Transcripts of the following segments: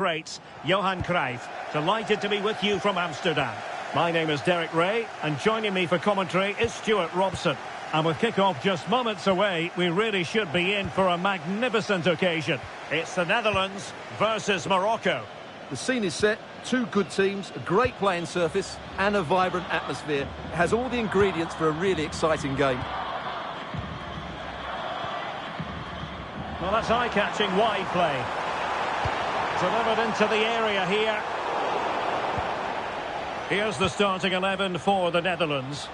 Greats, Johan Cruyff. Delighted to be with you from Amsterdam. My name is Derek Ray, and joining me for commentary is Stuart Robson. And with kick-off just moments away, we really should be in for a magnificent occasion. It's the Netherlands versus Morocco. The scene is set, two good teams, a great playing surface and a vibrant atmosphere. It has all the ingredients for a really exciting game. Well, that's eye-catching wide play. Delivered into the area here. Here's the starting 11 for the Netherlands.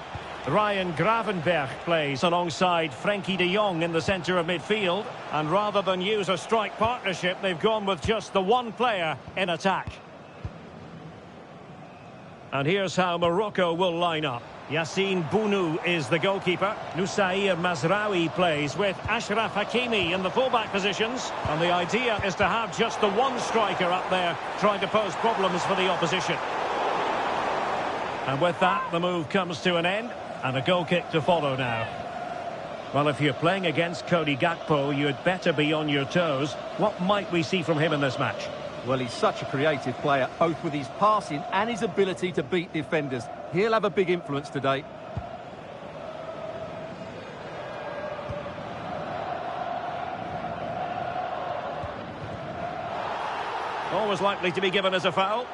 Ryan Gravenberch plays alongside Frenkie de Jong in the centre of midfield. And rather than use a strike partnership, they've gone with just the one player in attack. And here's how Morocco will line up. Yassine Bounou is the goalkeeper. Noussair Mazraoui plays with Achraf Hakimi in the fullback positions. And the idea is to have just the one striker up there trying to pose problems for the opposition. And with that, the move comes to an end. And a goal kick to follow now. Well, if you're playing against Cody Gakpo, you'd better be on your toes. What might we see from him in this match? Well, he's such a creative player, both with his passing and his ability to beat defenders. He'll have a big influence today. Always likely to be given as a foul.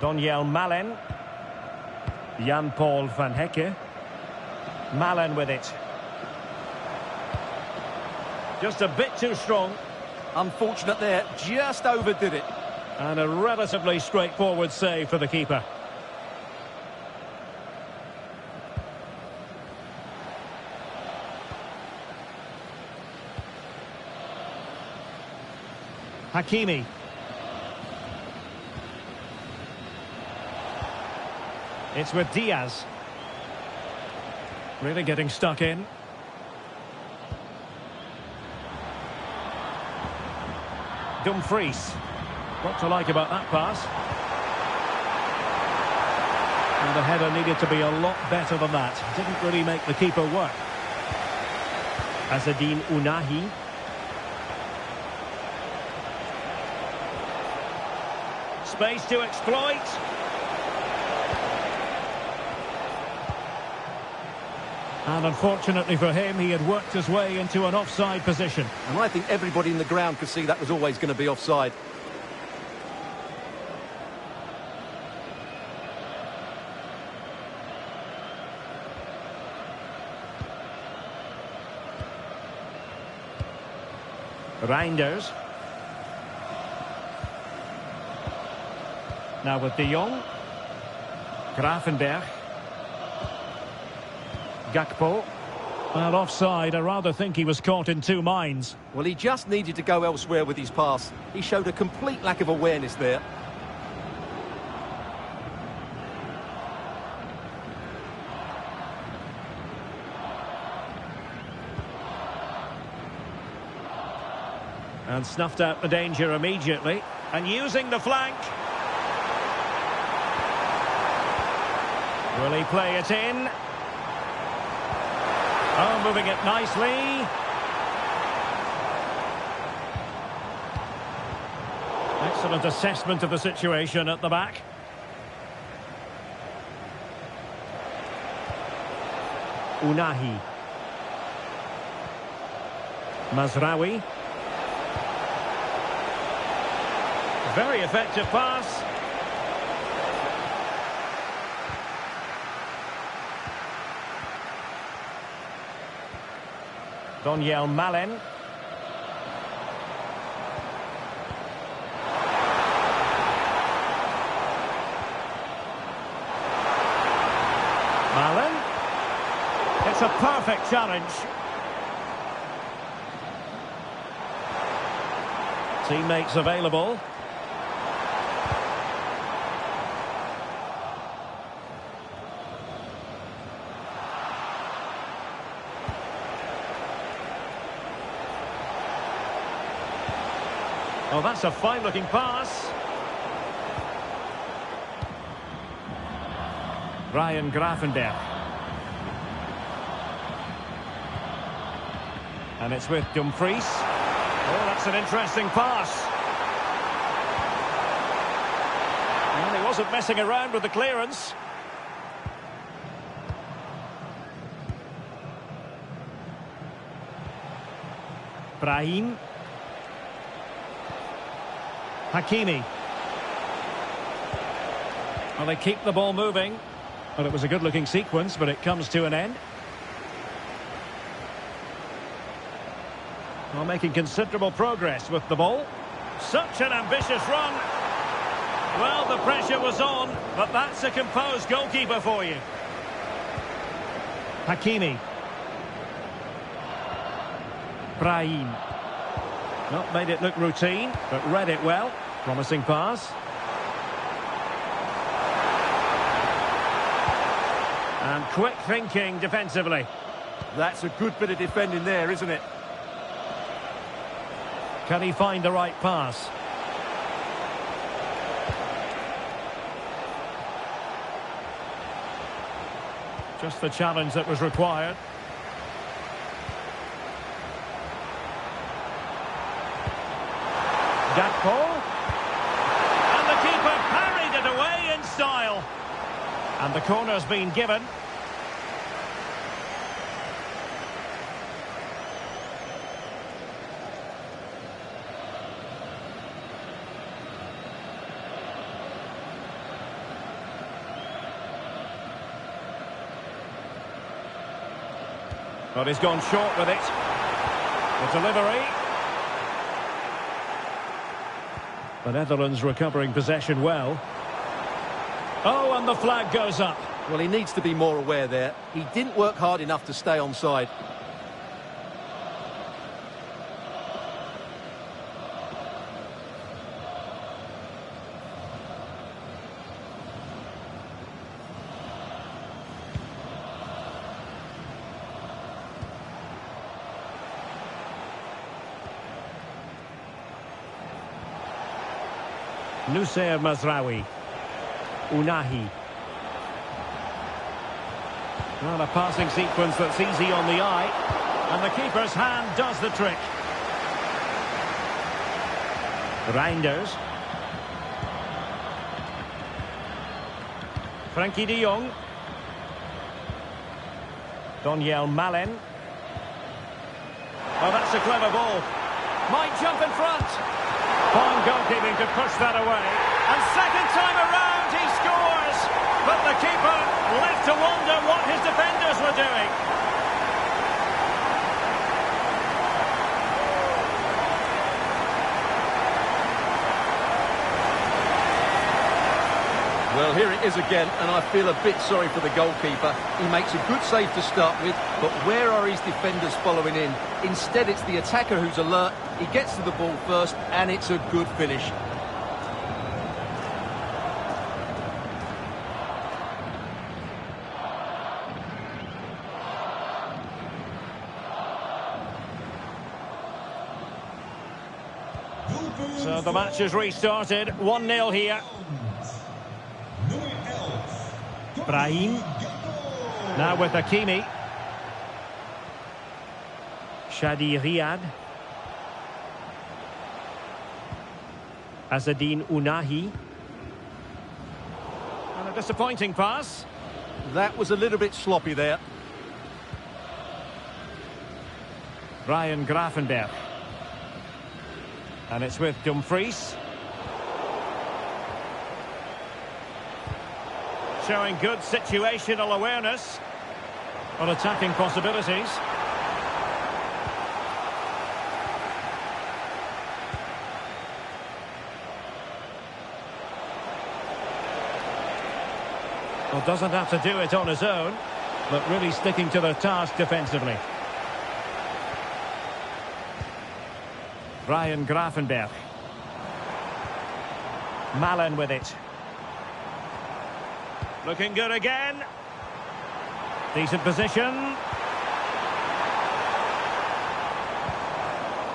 Donyell Malen. Jan-Paul van Hecke. Malen with it. Just a bit too strong. Unfortunate there, just overdid it. And a relatively straightforward save for the keeper. Hakimi. It's with Diaz. Really getting stuck in. Dumfries. What to like about that pass? And the header needed to be a lot better than that. Didn't really make the keeper work. Azzedine Ounahi. Space to exploit. And unfortunately for him, he had worked his way into an offside position. And I think everybody in the ground could see that was always going to be offside. Reinders. Now with de Jong. Gravenberch. Gakpo. Well, offside. I rather think he was caught in two minds. Well, he just needed to go elsewhere with his pass. He showed a complete lack of awareness there. And snuffed out the danger immediately. And using the flank. Will he play it in? Oh, moving it nicely. Excellent assessment of the situation at the back. Ounahi. Mazraoui. Very effective pass. Donyell Malen. Malen. It's a perfect challenge. Teammates available. Oh, that's a fine-looking pass. Ryan Gravenberch. And it's with Dumfries. Oh, that's an interesting pass. And he wasn't messing around with the clearance. Brahim. Hakimi. Well, they keep the ball moving. Well, it was a good-looking sequence, but it comes to an end. Well, making considerable progress with the ball. Such an ambitious run. Well, the pressure was on, but that's a composed goalkeeper for you. Hakimi. Brahim. Not made it look routine, but read it well. Promising pass. And quick thinking defensively. That's a good bit of defending there, isn't it? Can he find the right pass? Just the challenge that was required. Gakpo. And the keeper parried it away in style. And the corner's been given. But he's gone short with it. The delivery. The Netherlands recovering possession well. Oh, and the flag goes up. Well, he needs to be more aware there. He didn't work hard enough to stay onside. Nusayr Mazraoui. Unahi. Well, a passing sequence that's easy on the eye. And the keeper's hand does the trick. Reinders. Frankie de Jong. Donyell Malen. Oh, that's a clever ball. Might jump in front. Fine goalkeeping to push that away. And second time around, he scores. But the keeper left to wonder what his defenders were doing. Well, here it is again, and I feel a bit sorry for the goalkeeper. He makes a good save to start with, but where are his defenders following in? Instead, it's the attacker who's alert. He gets to the ball first, and it's a good finish. So the match has restarted. 1-0 here. Brahim. Now with Hakimi. Shadi Riyad. Azadine Unahi. And a disappointing pass. That was a little bit sloppy there. Ryan Gravenberch. And it's with Dumfries. Showing good situational awareness on attacking possibilities. Well, doesn't have to do it on his own, but really sticking to the task defensively. Ryan Gravenberch. Malen with it. Looking good again. Decent position.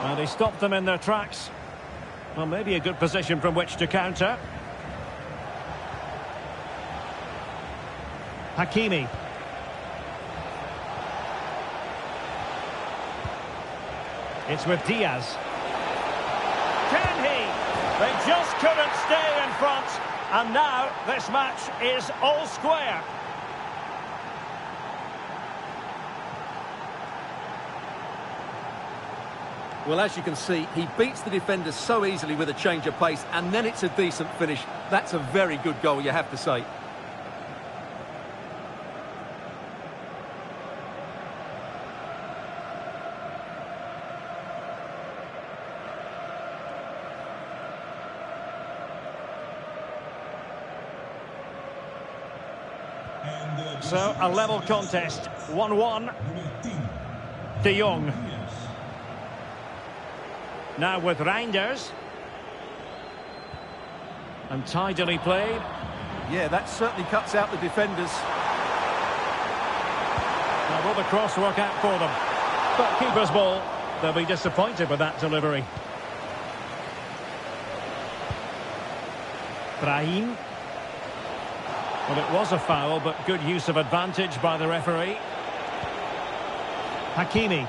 And he stopped them in their tracks. Well, maybe a good position from which to counter. Hakimi. It's with Diaz. Can he? They just couldn't stay in front. And now this match is all square. Well, as you can see, he beats the defenders so easily with a change of pace, and then it's a decent finish. That's a very good goal, you have to say. So, a level contest, 1-1. De Jong. Now with Reinders. And tidily played. Yeah, that certainly cuts out the defenders. Now will the cross work out for them? But keeper's ball. They'll be disappointed with that delivery. Brahim. Well, it was a foul, but good use of advantage by the referee. Hakimi.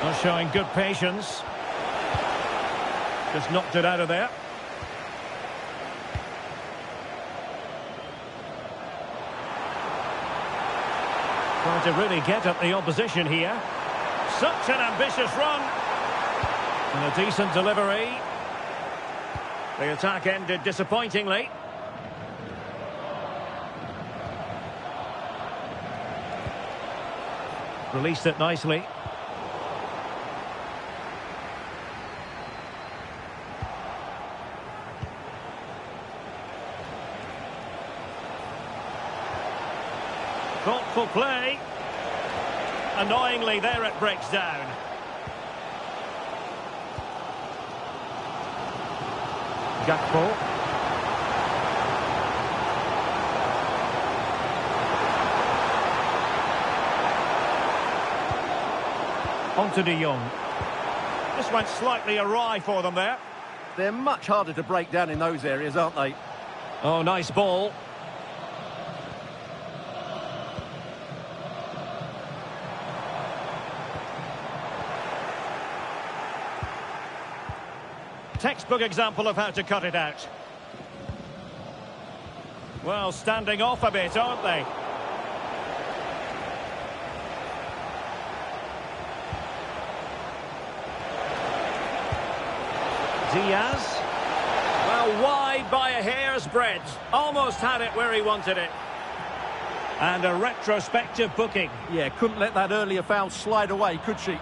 Not showing good patience. Just knocked it out of there. Trying to really get at the opposition here. Such an ambitious run. And a decent delivery. The attack ended disappointingly. Released it nicely. Thoughtful play. Annoyingly, there it breaks down. Gakpo. On to De Jong. This went slightly awry for them there. They're much harder to break down in those areas, aren't they? Oh, nice ball. Textbook example of how to cut it out. Well, standing off a bit, aren't they? Diaz. Well, wide by a hair's breadth. Almost had it where he wanted it. And a retrospective booking. Yeah, couldn't let that earlier foul slide away, could she?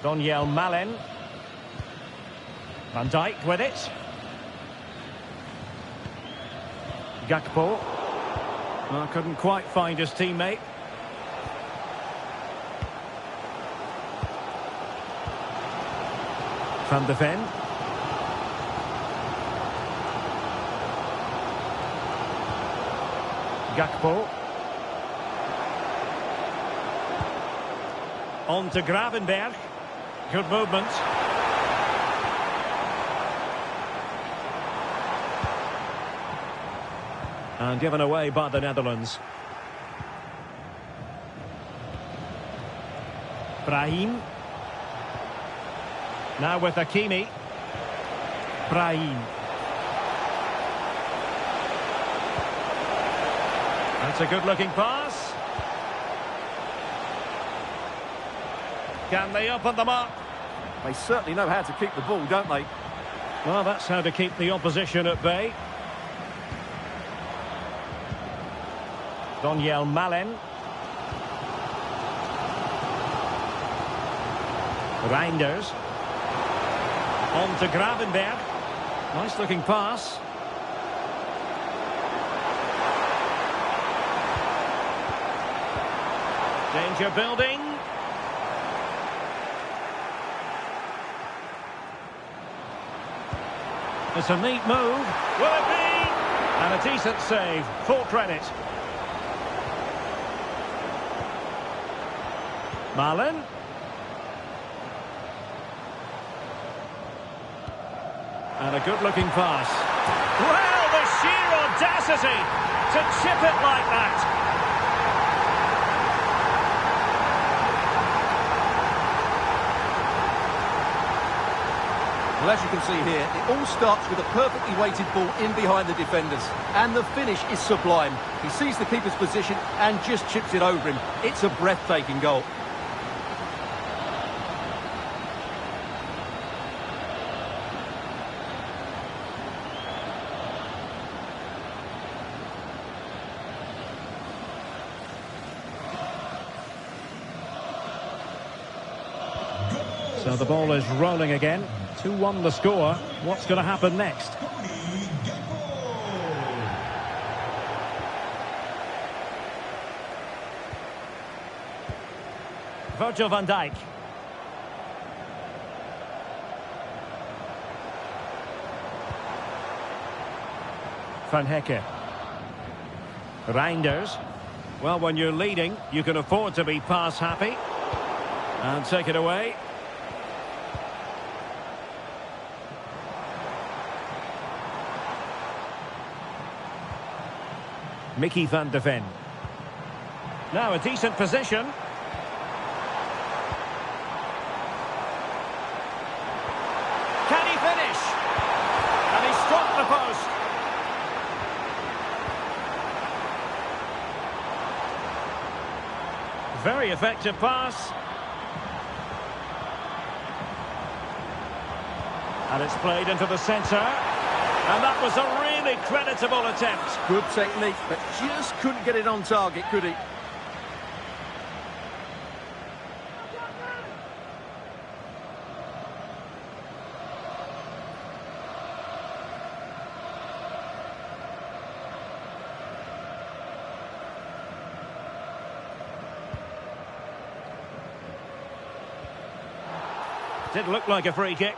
Donyell Malen. Van Dijk with it. Gakpo. Well, couldn't quite find his teammate. Van de Ven. Gakpo. On to Gravenberg. Good movement. And given away by the Netherlands. Brahim. Now with Hakimi. Brahim. That's a good-looking pass. Can they open them up? They certainly know how to keep the ball, don't they? Well, that's how to keep the opposition at bay. Daniel Malen. Reinders. On to Gravenberg. Nice looking pass. Danger building. It's a neat move. Will it be? And a decent save. Full credit. Malen. And a good-looking pass. Well, the sheer audacity to chip it like that. Well, as you can see here, it all starts with a perfectly weighted ball in behind the defenders. And the finish is sublime. He sees the keeper's position and just chips it over him. It's a breathtaking goal. So the ball is rolling again. 2-1 the score. What's going to happen next? Virgil van Dijk. Van Hecke. Reinders. Well, when you're leading, you can afford to be pass happy. And take it away. Mickey van de Ven. Now a decent position. Can he finish? And he struck the post. Very effective pass. And it's played into the centre. And that was a really creditable attempt. Good technique, but just couldn't get it on target, could he? Did look like a free kick.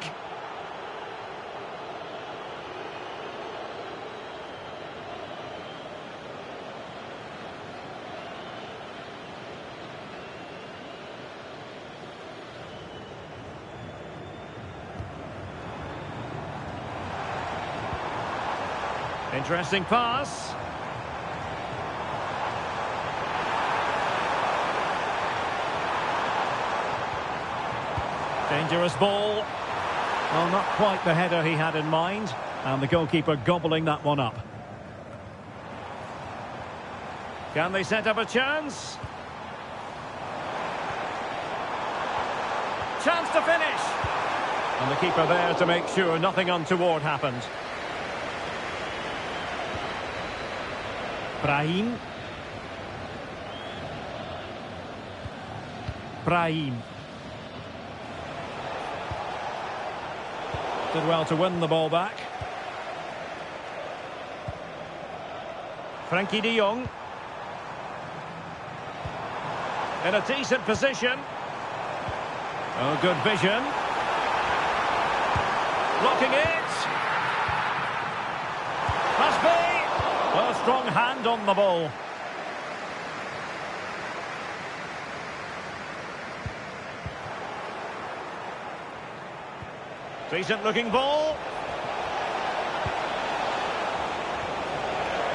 Interesting pass. Dangerous ball. Well, not quite the header he had in mind. And the goalkeeper gobbling that one up. Can they set up a chance? Chance to finish. And the keeper there to make sure nothing untoward happened. Brahim. Brahim. Did well to win the ball back. Frankie de Jong. In a decent position. Oh, good vision. Blocking it. Must be. Well, strong hand on the ball. Decent looking ball.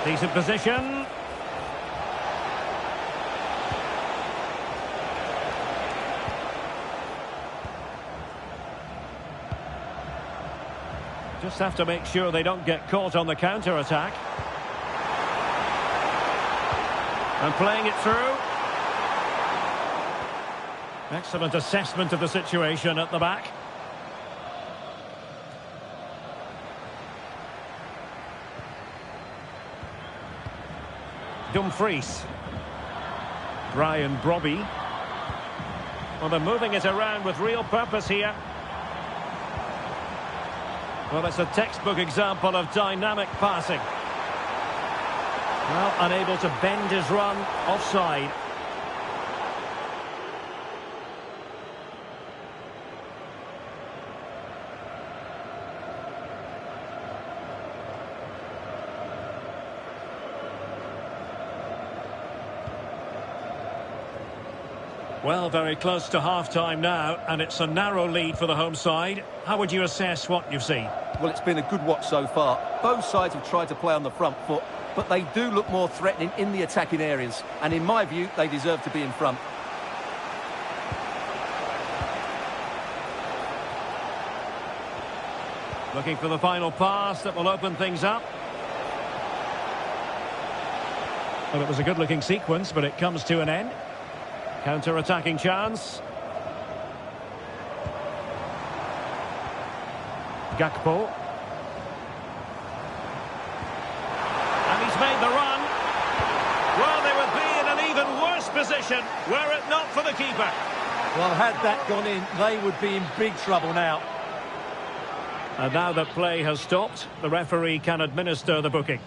Decent position. Just have to make sure they don't get caught on the counter-attack. And playing it through. Excellent assessment of the situation at the back. Dumfries. Brian Brobby. Well, they're moving it around with real purpose here. Well, it's a textbook example of dynamic passing. Well, unable to bend his run, offside. Well, very close to half-time now, and it's a narrow lead for the home side. How would you assess what you've seen? Well, it's been a good watch so far. Both sides have tried to play on the front foot, but they do look more threatening in the attacking areas. And in my view, they deserve to be in front. Looking for the final pass that will open things up. Well, it was a good-looking sequence, but it comes to an end. Counter-attacking chance. Gakpo. And he's made the run. Well, they would be in an even worse position were it not for the keeper. Well, had that gone in, they would be in big trouble now. And now that play has stopped, the referee can administer the booking.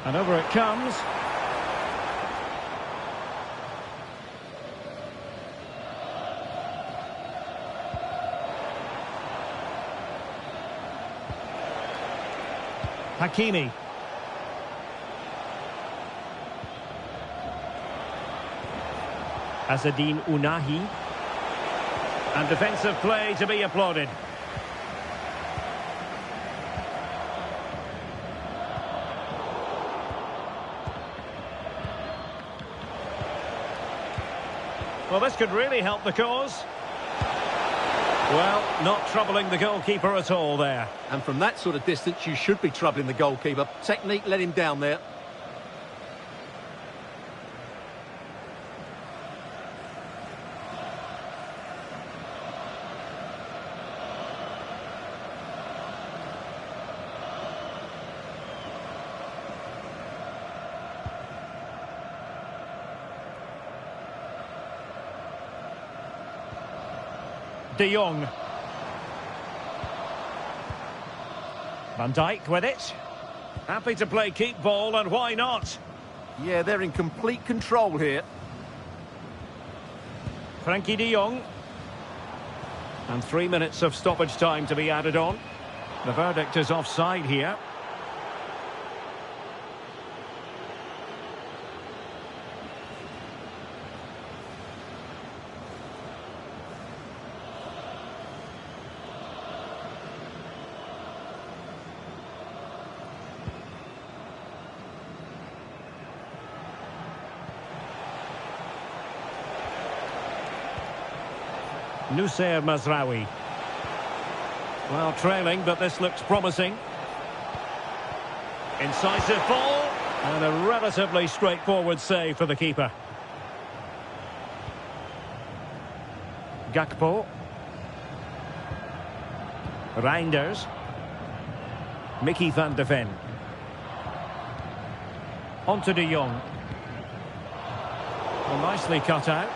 And over it comes. Hakimi. Azzedine Ounahi. And defensive play to be applauded. Well, this could really help the cause. Well, not troubling the goalkeeper at all there. And from that sort of distance, you should be troubling the goalkeeper. Technique let him down there. De Jong. Van Dijk with it. Happy to play keep ball, and why not? Yeah, they're in complete control here. Frankie de Jong. And 3 minutes of stoppage time to be added on. The verdict is offside here. Nussair Mazraoui. Well, trailing, but this looks promising. Incisive ball, and a relatively straightforward save for the keeper. Gakpo. Reinders. Mickey van de Ven. On to de Jong. Well, nicely cut out.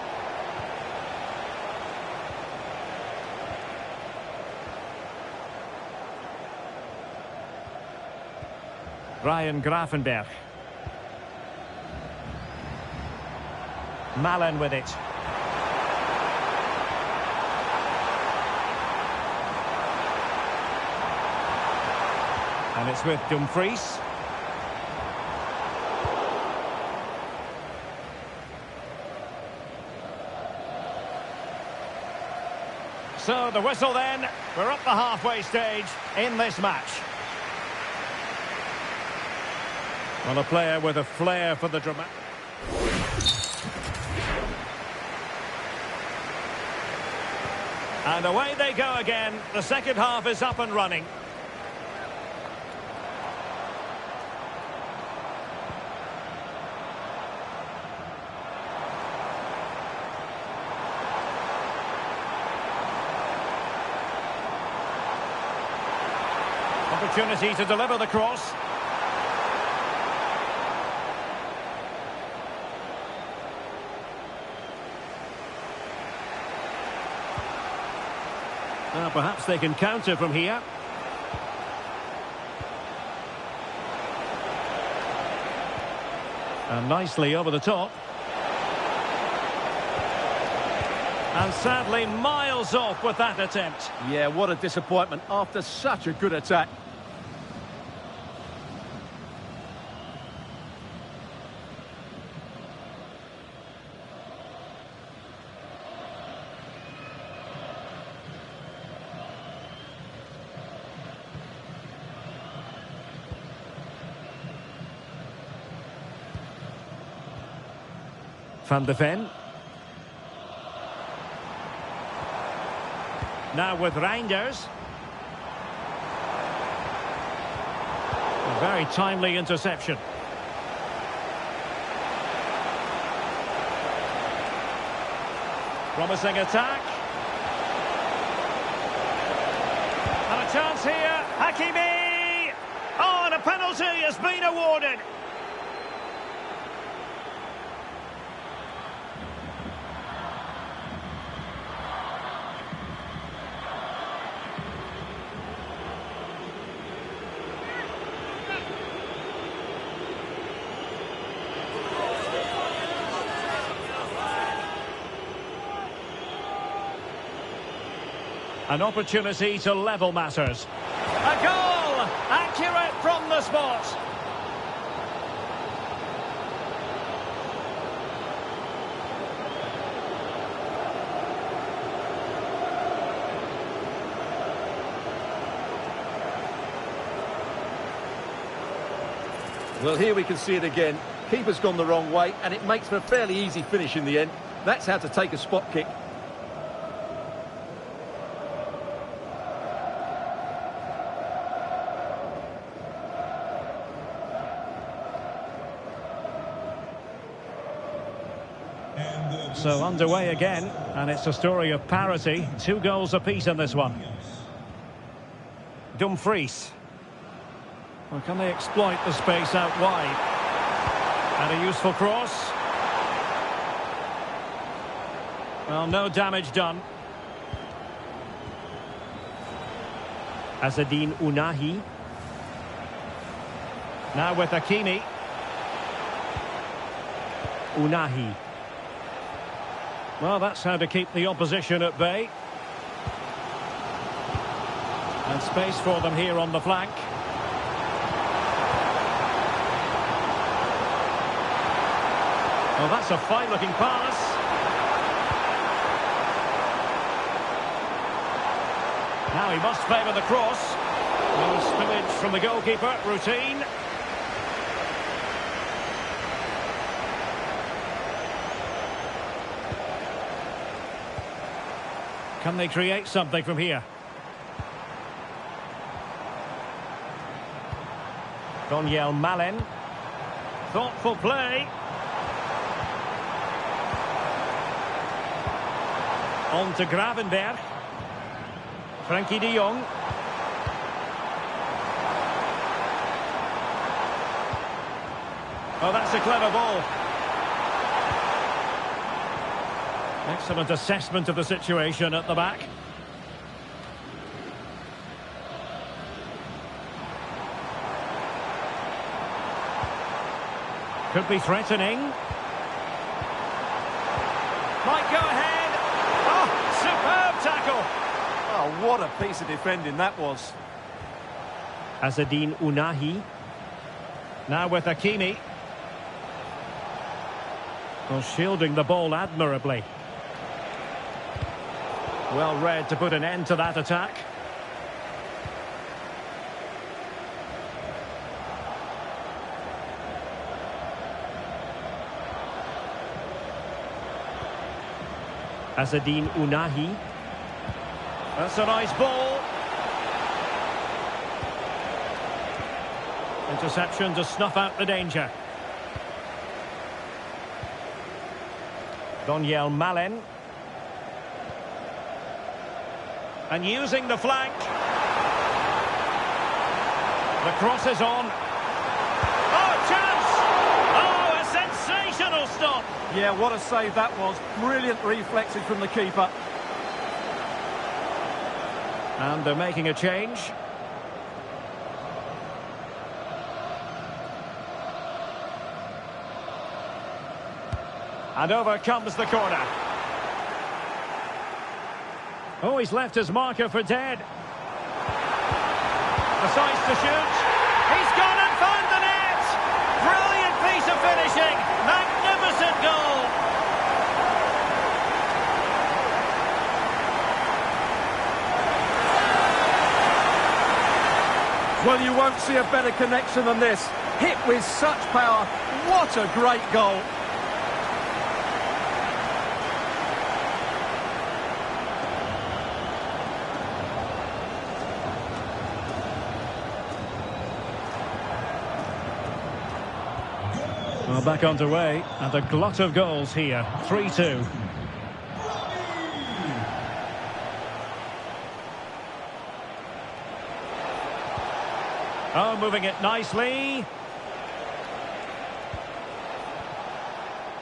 Ryan Gravenberch. Malen with it. And it's with Dumfries. So the whistle then. We're up the halfway stage in this match. Well, a player with a flair for the drama. And away they go again. The second half is up and running. Opportunity to deliver the cross. Well, perhaps they can counter from here. And nicely over the top. And sadly miles off with that attempt. Yeah, what a disappointment after such a good attack. Van de Ven. Now with Reinders. A very timely interception. Promising attack. And a chance here. Hakimi! Oh, and a penalty has been awarded. An opportunity to level matters. A goal! Accurate from the spot. Well, here we can see it again. Keeper's gone the wrong way, and it makes for a fairly easy finish in the end. That's how to take a spot kick. So underway again, and it's a story of parity. 2 goals apiece in this one. Dumfries. Well, can they exploit the space out wide? And a useful cross. Well, no damage done. Azzedine Ounahi. Now with Hakimi. Ounahi. Well, that's how to keep the opposition at bay. And space for them here on the flank. Well, that's a fine-looking pass. Now he must favour the cross. No spillage from the goalkeeper. Routine. Can they create something from here? Daniel Malen. Thoughtful play. On to Gravenberg. Frankie de Jong. Oh, that's a clever ball. Excellent assessment of the situation at the back. Could be threatening. Might go ahead. Oh, superb tackle. Oh, what a piece of defending that was. Azzedine Ounahi. Now with Hakimi. Well, shielding the ball admirably. Well read to put an end to that attack. Azzedine Ounahi. That's a nice ball. Interception to snuff out the danger. Donyell Malen. And using the flank. The cross is on. Oh, chance! Oh, a sensational stop! Yeah, what a save that was. Brilliant reflexes from the keeper. And they're making a change. And over comes the corner. Oh, he's left his marker for dead. Decides to shoot. He's gone and found the net! Brilliant piece of finishing. Magnificent goal. Well, you won't see a better connection than this. Hit with such power. What a great goal. Well, back underway, and a glut of goals here. 3-2. Oh, moving it nicely.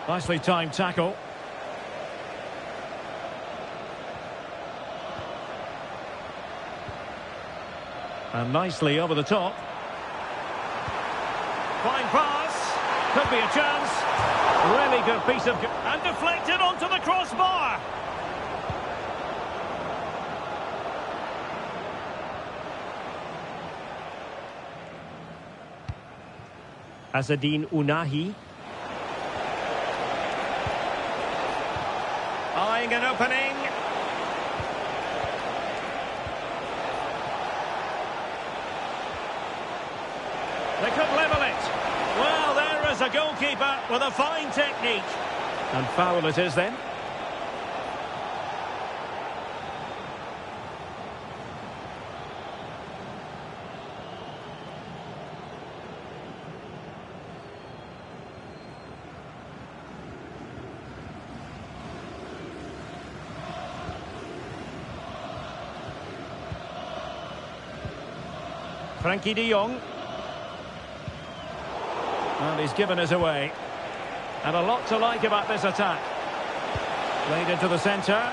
Nicely timed tackle. And nicely over the top. Fine pass. Could be a chance. Really good piece of... And deflected onto the crossbar. Azzedine Ounahi. Eyeing an opening. They could level it. Well, there is a goalkeeper with a fine technique. And foul it is then. Frankie de Jong. And he's given us away. And a lot to like about this attack. Played into the centre.